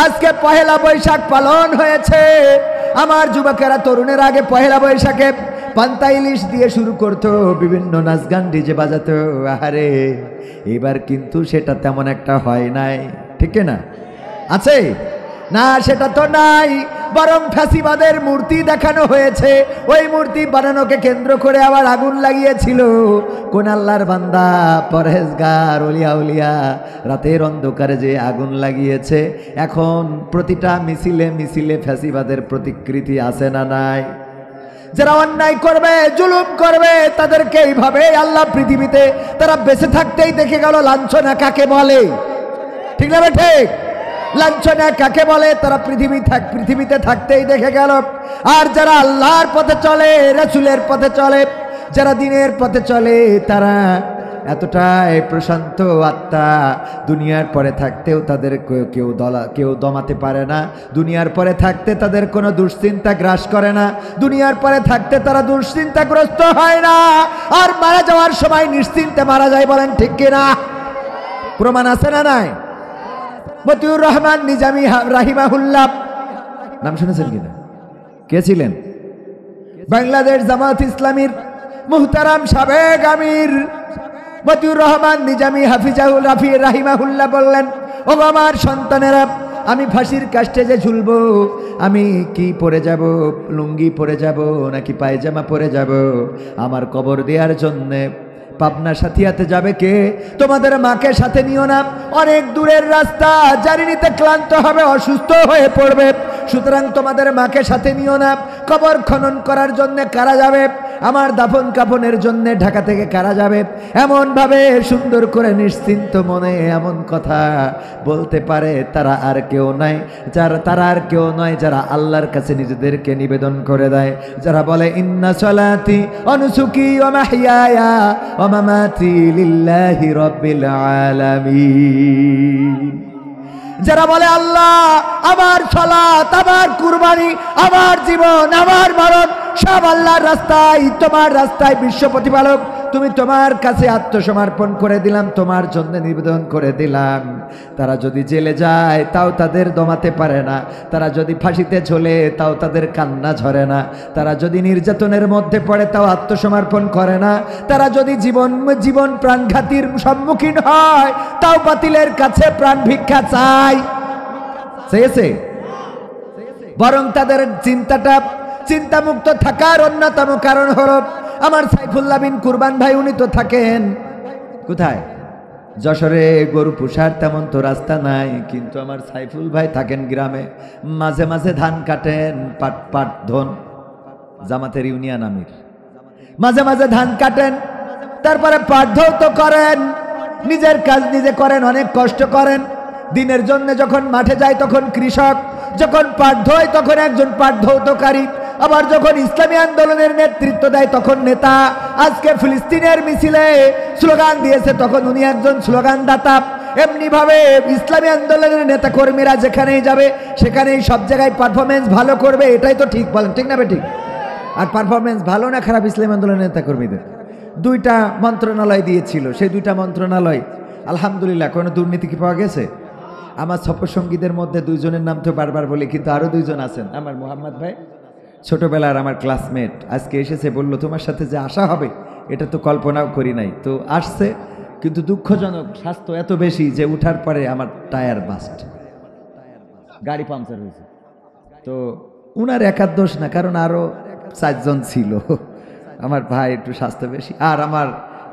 আজকে পহেলা বৈশাখ পালন হয়েছে। আমার যুবকেরা তরুণের আগে পহেলা বৈশাখে পান্তা ইলিশ দিয়ে শুরু করতো, বিভিন্ন নাচ গান ডিজে বাজাতো। আরে এবার কিন্তু সেটা তেমন একটা হয় নাই, ঠিক না? আছে না? সেটা তো নাই, বরং ফ্যাসিবাদের মূর্তি দেখানো হয়েছে। ওই মূর্তি বানানোকে কেন্দ্র করে আবার আগুন লাগিয়েছিল কোন আল্লাহর বান্দা, পরহেজগার, ওলিয়া উলিয়া, রাতের অন্ধকারে যে আগুন লাগিয়েছে। এখন প্রতিটা মিছিলে মিছিলে ফ্যাসিবাদের প্রতিকৃতি আছে না নাই? যারা অন্যায় করবে, জুলুম করবে, তাদেরকে এইভাবে আল্লাহ পৃথিবীতে তারা বেঁচে থাকতেই দেখে গেল লাঞ্ছনা কাকে বলে, ঠিক না? ঠিক, লাঞ্ছনা কাকে বলে তারা পৃথিবীতে থাকতেই দেখে গেল। আর যারা আল্লাহর পথে চলে, রাসূলের পথে চলে, যারা দ্বীনের পথে চলে, তারা এতটাই প্রশান্ত আত্মা, দুনিয়ার পরে থাকতেও তাদের কেউ দমাতে পারে না। দুনিয়ার পরে থাকতে তাদের কোনো দুশ্চিন্তা গ্রাস করে না। দুনিয়ার পরে থাকতে তারা দুশ্চিন্তাগ্রস্ত হয় না। আর মারা যাওয়ার সময় নিশ্চিন্তে মারা যায়, বলেন ঠিক কিনা? প্রমাণ আছে না নাই? মতিউর রহমান নিজামী রাহিমাহুল্লাহ নাম শুনেছেন কিনা? কে ছিলেন? বাংলাদেশ জামাত ইসলামীর মুহতারাম সাবেক আমির মতিউর রহমান নিজামী হাফিজাহুল রাহিমাহুল্লাহ বললেন, ও আমার সন্তানেরা, আমি ফাঁসির কাস্টে যে ঝুলবো, আমি কি পরে যাব? লুঙ্গি পরে যাব নাকি পায়জামা পরে যাব? আমার কবর দেওয়ার জন্যে পাবনা সাথিয়াতে যাবে কে? তোমাদের মাকে সাথে নিও না, অনেক দূরের রাস্তা, জার্নিতে ক্লান্ত হবে, অসুস্থ হয়ে পড়বে। সুতরাং তোমাদের মাকে সাথে নিও না। কবর খনন করার জন্য কারা যাবে? আমার দাফন কাফনের জন্য ঢাকা থেকে কারা যাবে? এমন ভাবে সুন্দর করে নিশ্চিন্ত মনে এমন কথা বলতে পারে, তারা আর কেউ নাই, তারা আর কেউ নয় যারা আল্লাহর কাছে নিজেদেরকে নিবেদন করে দেয়, যারা বলে ইন্না সলাতি ওয়া নুসুকি ওয়া মাহইয়ায়া ওয়া মামাতি লিল্লাহি রাব্বিল আলামিন। যারা বলে আল্লাহ, আমার সালাত, আমার কুরবানি, আমার জীবন, আমার মরণ সব আল্লাহর রাস্তায়, তোমার রাস্তায় বিশ্ব প্রতিপালক, তুমি তোমার কাছে আত্মসমর্পণ করে দিলাম, তোমার জন্য নিবেদন করে দিলাম। তারা যদি জেলে যায় তাও তাদের দমাতে পারে না, তারা যদি ফাঁসিতে ঝোলে তাও তাদের কান্না ঝরে না, তারা যদি নির্যাতনের মধ্যে পড়ে তাও আত্মসমর্পণ করে না, তারা যদি জীবন প্রাণঘাতীর সম্মুখীন হয় তাও বাতিলের কাছে প্রাণ ভিক্ষা চায়, চেয়েছে। বরং তাদের চিন্তামুক্ত থাকার অন্যতম কারণ হলো আমার সাইফুল্লাহ বিন কুরবান ভাই, উনি তো থাকেন কোথায়? যশোরে। গরু পোষার তেমন তো রাস্তা নাই, কিন্তু আমার সাইফুল ভাই থাকেন গ্রামে। মাঝে মাঝে ধান কাটেন, পাট ধন, জামাতের ইউনিয়ন আমির। মাঝে মাঝে ধান কাটেন, তারপরে পাট ধৌত করেন, নিজের কাজ নিজে করেন, অনেক কষ্ট করেন। দিনের জন্য যখন মাঠে যায় তখন কৃষক, যখন পাট ধোয় তখন একজন পাট ধৌতকারী, আবার যখন ইসলামী আন্দোলনের নেতৃত্ব দেয় তখন নেতা। আজকে ফিলিস্তিনের মিছিলে স্লোগান দিয়েছে, তখন উনি একজন স্লোগান দাতা। এমনি ভাবে ইসলামী আন্দোলনের নেতা কর্মীরা যেখানেই যাবে সেখানেই সব জায়গায় পারফরমেন্স ভালো করবে, এটাই তো ঠিক, বলেন ঠিক না বেঠিক? আর পারফরমেন্স ভালো না খারাপ ইসলামী আন্দোলনের নেতা কর্মীদের? দুইটা মন্ত্রণালয় দিয়েছিল, সেই দুইটা মন্ত্রণালয় আলহামদুলিল্লাহ কোনো দুর্নীতি কি পাওয়া গেছে? আমার সফরসঙ্গীদের মধ্যে দুইজনের নাম তো বারবার বলি, কিন্তু আরো দুইজন আছেন। আমার মোহাম্মদ ভাই ছোটবেলার আমার ক্লাসমেট, আজকে এসেছে, বলল তোমার সাথে যে আসা হবে এটা তো কল্পনাও করি নাই। তো আসছে, কিন্তু দুঃখজনক স্বাস্থ্য এত বেশি যে উঠার পরে আমার টায়ার বাস্ট, গাড়ি পাংচার হয়েছে। তো উনার একার দোষ না, কারণ আরো 4 জন ছিল। আমার ভাই একটু স্বাস্থ্য বেশি। আর আমার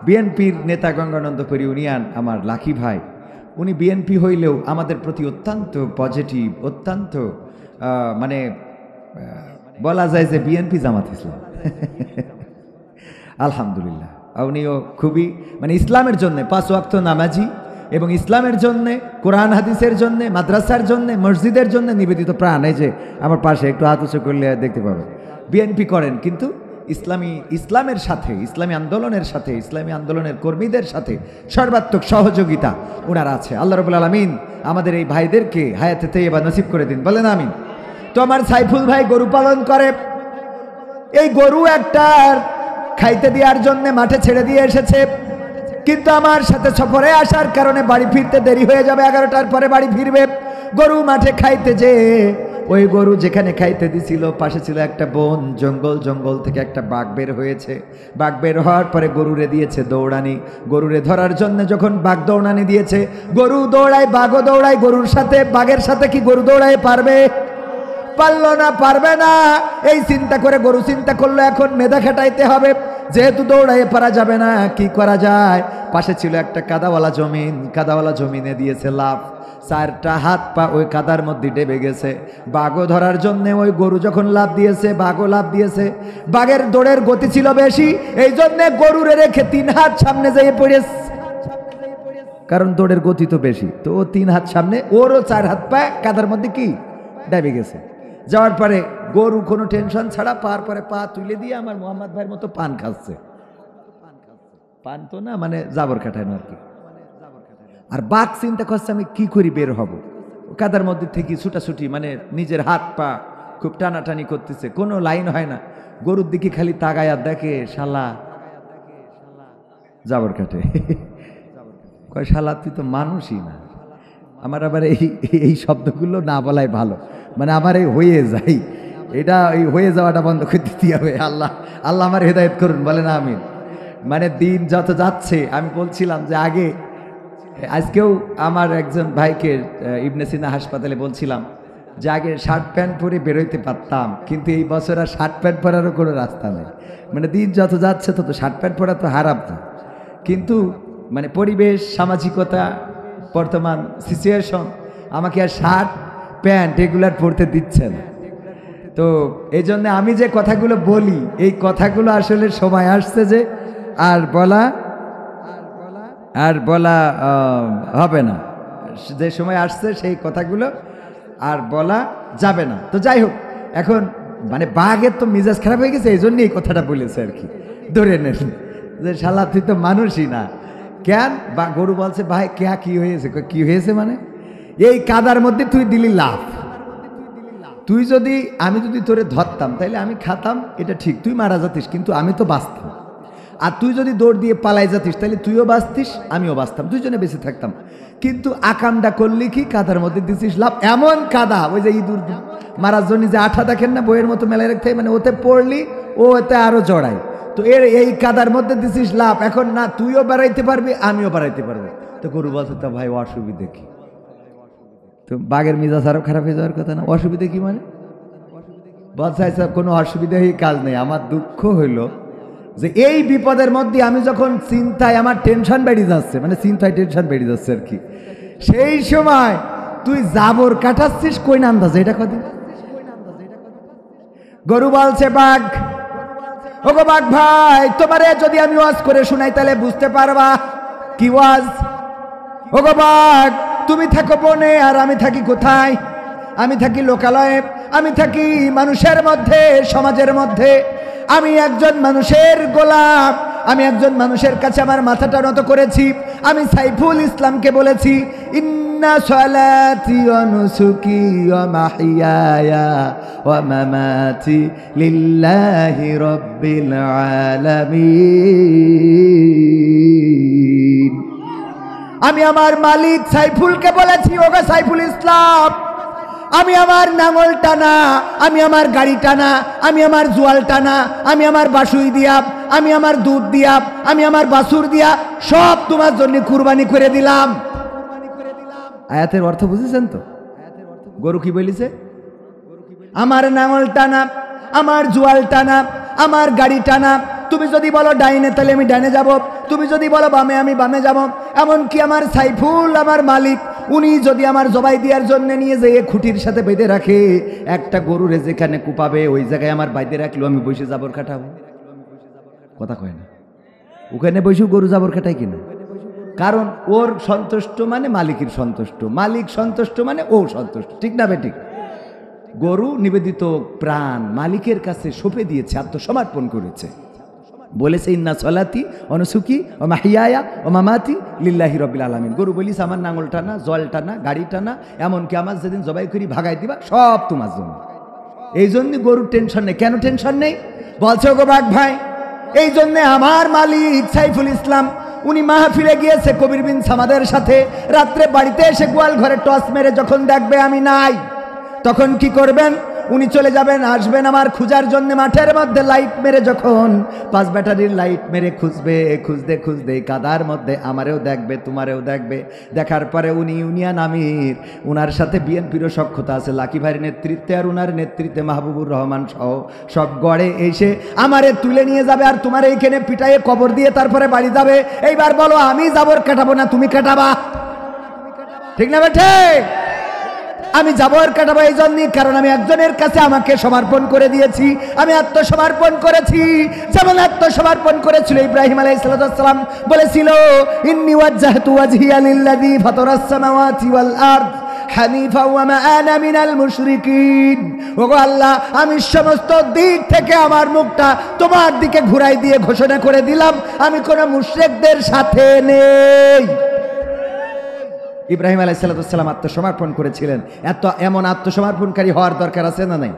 বিএনপির নেতা গঙ্গানন্দপুর ইউনিয়ন আমার লাকি ভাই, উনি বিএনপি হইলেও আমাদের প্রতি অত্যন্ত পজিটিভ, অত্যন্ত মানে বলা যায় যে বিএনপি জামাত ইসলাম। আলহামদুলিল্লাহ, উনিও খুবই মানে ইসলামের জন্য 5 ওয়াক্ত নামাজি এবং ইসলামের জন্য, কোরআন হাদিসের জন্য, মাদ্রাসার জন্য, মসজিদের জন্য নিবেদিত প্রাণ। এই যে আমার পাশে একটু হাত উঁচু করলে দেখতে পাবে, বিএনপি করেন কিন্তু ইসলামের সাথে, ইসলামী আন্দোলনের সাথে, ইসলামী আন্দোলনের কর্মীদের সাথে সর্বাত্মক সহযোগিতা ওনার আছে। আল্লাহ রাব্বুল আলামিন আমাদের এই ভাইদেরকে হায়াতে তাইয়্যিবা নসিব করে দিন, বলেন আমিন। তো আমার সাইফুল ভাই গরু পালন করে, এই গরু একটা খাইতে দেওয়ার জন্য মাঠে ছেড়ে দিয়ে এসেছে, কিন্তু আমার সাথে সফরে আসার কারণে বাড়ি ফিরতে দেরি হয়ে যাবে, 11টার পরে বাড়ি ফিরবে। গরু মাঠে খাইতে যে ওই গরু যেখানে খাইতে দিছিল পাশে ছিল একটা বন, জঙ্গল, জঙ্গল থেকে একটা বাঘ বের হয়েছে। বাঘ বের হওয়ার পরে গরুরে দিয়েছে দৌড়ানি। গরুরে ধরার জন্য যখন বাঘ দৌড়ানি দিয়েছে, গরু দৌড়ায়, বাঘও দৌড়ায়। গরুর সাথে বাঘের সাথে কি গরু দৌড়ায় পারবে? পারলো না, পারবে না। এই চিন্তা করে গরু চিন্তা করলো এখন মেধা খাটাইতে হবে, যেহেতু দৌড়াইয়ে পারা যাবে না, কি করা যায়? পাশে ছিল একটা কাদাওয়ালা জমিন, কাদাওয়ালা জমিনে দিয়েছে লাফ। চারটা হাত পা ওই কাদার মধ্যে ডেবে গেছে। বাঘও ধরার জন্য ওই গরু যখন লাফ দিয়েছে, বাঘও লাফ দিয়েছে। বাঘের দৌড়ের গতি ছিল বেশি, এই জন্যে গরুরে রেখে 3 হাত সামনে যেয়ে পড়েছে, কারণ দৌড়ের গতি তো বেশি। তো ও 3 হাত সামনে, ওরও 4 হাত পা কাদার মধ্যে কি ডেবে গেছে। যাওয়ার পরে গরু কোনো টেনশন ছাড়া পার পরে পা তুলে দিয়ে আমার মোহাম্মদ ভাইয়ের মতো পান খাচ্ছে। পান তো না, মানে জাবর কাটানো আর কি। আর বাঘ চিন্তা করছে আমি কি করি বের হব। কাদার মধ্যে থেকে ছুটাছুটি, মানে নিজের হাত পা খুব টানাটানি করতেছে, কোনো লাইন হয় না। গরুর দিকে খালি তাকায় আর দেখে শালা জাবর কাটে। কয় শালা তুই তো মানুষই না। আমার আবার এই শব্দগুলো না বলাই ভালো, মানে আমার এই হয়ে যাই, এটা এই হয়ে যাওয়াটা বন্ধ করে দিতে হবে। আল্লাহ আল্লাহ আমার হেদায়েত করুন, বলে না আমিন। মানে দিন যত যাচ্ছে, আমি বলছিলাম যে আগে, আজকেও আমার একজন ভাইকে ইবনে সিনা হাসপাতালে বলছিলাম যে আগে শার্ট প্যান্ট পরে বেরোইতে পারতাম, কিন্তু এই বছর আর শার্ট প্যান্ট পরারও কোনো রাস্তা নেই। মানে দিন যত যাচ্ছে তত শার্ট প্যান্ট পরা তো হারাম না, কিন্তু মানে পরিবেশ, সামাজিকতা, বর্তমান সিচুয়েশন আমাকে আর শার্ট প্যান্ট এগুলার পরতে দিচ্ছে না। তো এই জন্য আমি যে কথাগুলো বলি, এই কথাগুলো আসলে সময় আসছে যে আর বলা হবে না। যে সময় আসছে সেই কথাগুলো আর বলা যাবে না। তো যাই হোক, এখন মানে বাঘের তো মেজাজ খারাপ হয়ে গেছে, এই জন্য এই কথাটা বলেছে আর কি। ধরে নেন যে শালা তুই তো মানুষই না। কেন? বা গরু বলছে ভাই কে কি হয়েছে? কি হয়েছে মানে এই কাদার মধ্যে তুই দিলি লাফ। তুই যদি, আমি যদি তোরে ধরতাম তাইলে আমি খাতাম, এটা ঠিক, তুই মারা যাতিস, কিন্তু আমি তো বাঁচতাম। আর তুই যদি দৌড় দিয়ে পালাই যাতিস তাহলে তুইও বাঁচতিস, আমিও বাঁচতাম, দুইজনে বেঁচে থাকতাম। কিন্তু আকামটা করলি কি, কাদার মধ্যে দিছিস লাভ। এমন কাদা, ওই যে ইঁদুর মারার জন্য যে আঠা দেখেন না বইয়ের মতো মেলায় রাখতে, মানে ওতে পড়লি ও ওতে আরো জড়ায়। তো এই কাদার মধ্যে দিছিস লাভ। এখন না তুইও বেড়াইতে পারবি, আমিও বেড়াইতে পারবো। তো গরু বলছে তো ভাই অসুবিধে কি? তো বাঘের মেজাজ আরো খারাপ হয়ে যাওয়ার কথা না। অসুবিধে কি মানে? বলছে কোনো অসুবিধাই কাজ নেই। আমার দুঃখ হইল যে এই বিপদের মধ্যে আমি যখন চিন্তায় আমার টেনশন বেড়ে যাচ্ছে, মানে চিন্তায় টেনশন বেড়ে যাচ্ছে আর কি, সেই সময় তুই জাবর কাটাচ্ছিস কই না আন্দাজ, এটা কদিন। গরু বলছে বাঘ, ওগো বাঘ ভাই, তোমারে যদি আমি ওয়াজ করে শোনাই তাহলে বুঝতে পারবা কি ওয়াজ। ওগো বাঘ, তুমি থাকো বনে আর আমি থাকি কোথায়? আমি থাকি লোকালয়ে, আমি থাকি মানুষের মধ্যে, সমাজের মধ্যে। আমি একজন মানুষের গোলাম, আমি একজন মানুষের কাছে আমার মাথাটা নত করেছি। আমি সাইফুল ইসলামকে বলেছি ইন্না সালাতি ওয়া নুসুকি ওয়া মাহইয়ায়া ওয়া মামাতি লিল্লাহি রাব্বিল আলামিন। আমি আমার মালিক সাইফুলকে বলেছি, ওগো সাইফুল ইসলাম, আমি আমার নাঙল টানা, আমি আমার গাড়ি টানা, আমি আমার জোয়াল টানা, আমি আমার বাসুই দিয়া, আমি আমার দুধ দিয়া, আমি আমার বাসুর দিয়া সব তোমার জন্য কুরবানি করে দিলাম। আয়াতের অর্থ বুঝেছেন তো? গরু কি বলিছে? আমার নাঙল টানা, আমার জোয়াল টানা, আমার গাড়ি টানা। তুমি যদি বলো ডাইনে তাহলে আমি ডাইনে যাব, তুমি যদি বলো বামে আমি বামে যাব। এমনকি আমার সাইফুল, আমার মালিক, উনি যদি আমার জবাই দেওয়ার জন্য নিয়ে যেয়ে খুঁটির সাথে বেঁধে রাখে, একটা গরুরে যেখানে কুপাবে ওই জায়গায় আমার বাইতে রাখলো, আমি বসে জাবর কাটাবো। কথা কয় না, ওখানে বসেও গরু জাবর কাটাই কিনা? কারণ ওর সন্তুষ্ট মানে মালিকের সন্তুষ্ট, মালিক সন্তুষ্ট মানে ও সন্তুষ্ট, ঠিক না বেঠিক? গরু নিবেদিত প্রাণ, মালিকের কাছে সঁপে দিয়েছে, আত্মসমর্পণ করেছে, বলেছে ইন্না সলাতি ওয়া নুসুকি ওয়া মাহইয়ায়া ওয়া মামাতি লিল্লাহি রাব্বিল আলামিন। গরু বলিস আমার নাঙল টানা, জল টানা, গাড়ি টানা, এমনকি আমার যেদিন জবাই করি ভাগাই দিবা, সব তোমার জন্য। এই জন্য গরুর টেনশন নেই। কেন টেনশন নেই? বলছে গো বাঘ ভাই, এই জন্যে আমার মালিক সাইফুল ইসলাম উনি মাহফিলে গিয়েছে কবির বিন সামাদের সাথে। রাত্রে বাড়িতে এসে গোয়াল ঘরে টস মেরে যখন দেখবে আমি নাই, তখন কি করবেন? উনি চলে যাবেন, আসবেন আমার খুঁজার জন্য মাঠের মধ্যে লাইট মেরে, যখন 5 ব্যাটারির লাইট মেরে খুঁজবে, খুঁজতে খুঁজতে কাদার মধ্যে আমারেও দেখবে, তোমারেও দেখবে। দেখার পরে উনি ইউনিয়ন আমির, উনার সাথে বিএনপিরও সখ্যতা আছে লাকি ভাইয়ের নেতৃত্বে, আর উনার নেতৃত্বে মাহবুবুর রহমান সহ সব গড়ে এসে আমারে তুলে নিয়ে যাবে, আর তোমার এইখানে পিটাইয়ে কবর দিয়ে তারপরে বাড়ি যাবে। এইবার বলো, আমি জাবর কাটাবো না তুমি কাটাবা? ঠিক না বেঠে? আমি জাবর কাটাবো এই জন্যই, কারণ আমি একজনের কাছে আমাকে সমর্পণ করে দিয়েছি, আমি আত্মসমর্পণ করেছি। যেমন আত্মসমর্পণ করেছিল ইব্রাহিম আলাইহিস সালাম, বলেছিল ইন্নী ওয়াজ্জাহতু ওয়াজহিয়া লিল্লাযী ফাতারাস সামাওয়াতি ওয়াল আরদ হানিফা ওয়া মা আনা মিনাল মুশরিকিন। ওগো আল্লাহ, আমি সমস্ত দিক থেকে আমার মুখটা তোমার দিকে ঘুরাই দিয়ে ঘোষণা করে দিলাম, আমি কোনো মুশরিকদের সাথে নেই। ইব্রাহিম আলাইহিস সালাম আত্মসমর্পণ করেছিলেন। এমন আত্মসমর্পণকারী হওয়ার দরকার আছে না নাই?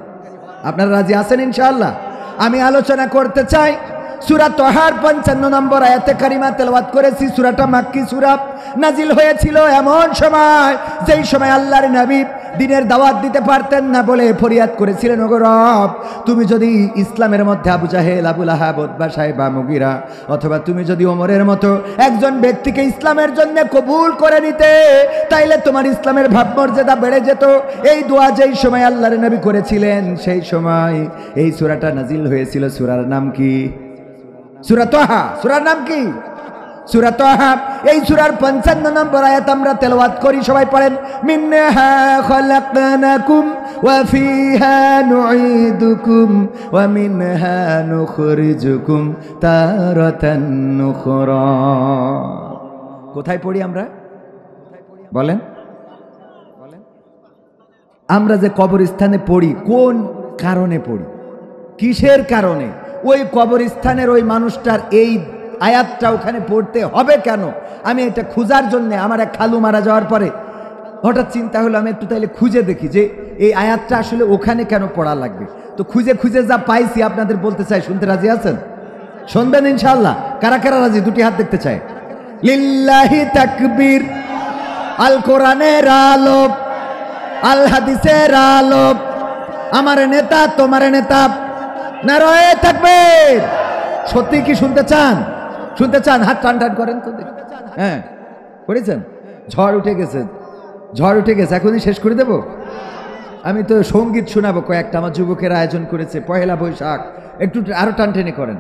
আপনারা রাজি আছেন ইনশাআল্লাহ? আমি আলোচনা করতে চাই সূরা তাহার 55 নম্বর আয়াতে কারিমা তেলাওয়াত করেছি। সূরাটা মাক্কি সূরা, নাজিল হয়েছিল এমন সময় যেই সময় আল্লাহর নবী দিনের দাওয়াত দিতে পারতেন না বলে ফরিয়াদ করেছিলেন, ওগো রব, তুমি যদি ইসলামের মধ্যে আবু জাহেল, আবু লাহাব, উতবা, সাইবা, মুগিরা, অথবা তুমি যদি ওমরের মতো একজন ব্যক্তিকে ইসলামের জন্য কবুল করে নিতে, তাইলে তোমার ইসলামের ভাবমর্যাদা বেড়ে যেত। এই দোয়া যেই সময় আল্লাহর নবী করেছিলেন, সেই সময় এই সূরাটা নাজিল হয়েছিল। সূরার নাম কি? সূরা তাহা। সূরার নাম কি? সূরা তাহা। এই সূরার 55 নম্বর আয়াত আমরা তেলাওয়াত করি, সবাই পড়েন। মিনহা খালাকনাকুম ওয়া ফিহা নুঈদুকুম ওয়া মিনহা নুখরিজুকুম তারাতান নুখরা। কোথায় পড়ি আমরা? বলেন। আমরা যে কবরস্থানে পড়ি, কোন কারণে পড়ি? কিসের কারণে? ওই কবরস্থানের ওই মানুষটার এই আয়াতটা ওখানে পড়তে হবে কেন? আমি এটা খুঁজার জন্যে, আমার এক খালু মারা যাওয়ার পরে হঠাৎ চিন্তা হলো আমি একটু তাইলে খুঁজে দেখি যে এই আয়াতটা আসলে ওখানে কেন পড়া লাগবে। তো খুঁজে খুঁজে যা পাইছি আপনাদের বলতে চাই, শুনতে রাজি আছেন? শুনবেন ইনশাআল্লাহ? কারা কারা রাজি? দুটি হাত দেখতে চাই। লিল্লাহি তাকবীর। আল কোরআনের আলো, আল হাদিসের আলো, আমার নেতা তোমার নেতা, নারায়ে তাকবীর। সত্যি কি শুনতে চান? শুনতে চান? হাত টান টান করেন তো। হ্যাঁ, করেছেন? ঝড় উঠে গেছে, ঝড় উঠে গেছে, এখনই শেষ করে দেব। আমি তো সঙ্গীত শোনাবো কয়েকটা, আমার যুবকের আয়োজন করেছে, পহেলা বৈশাখ, একটু আরো টান টেনে করেন।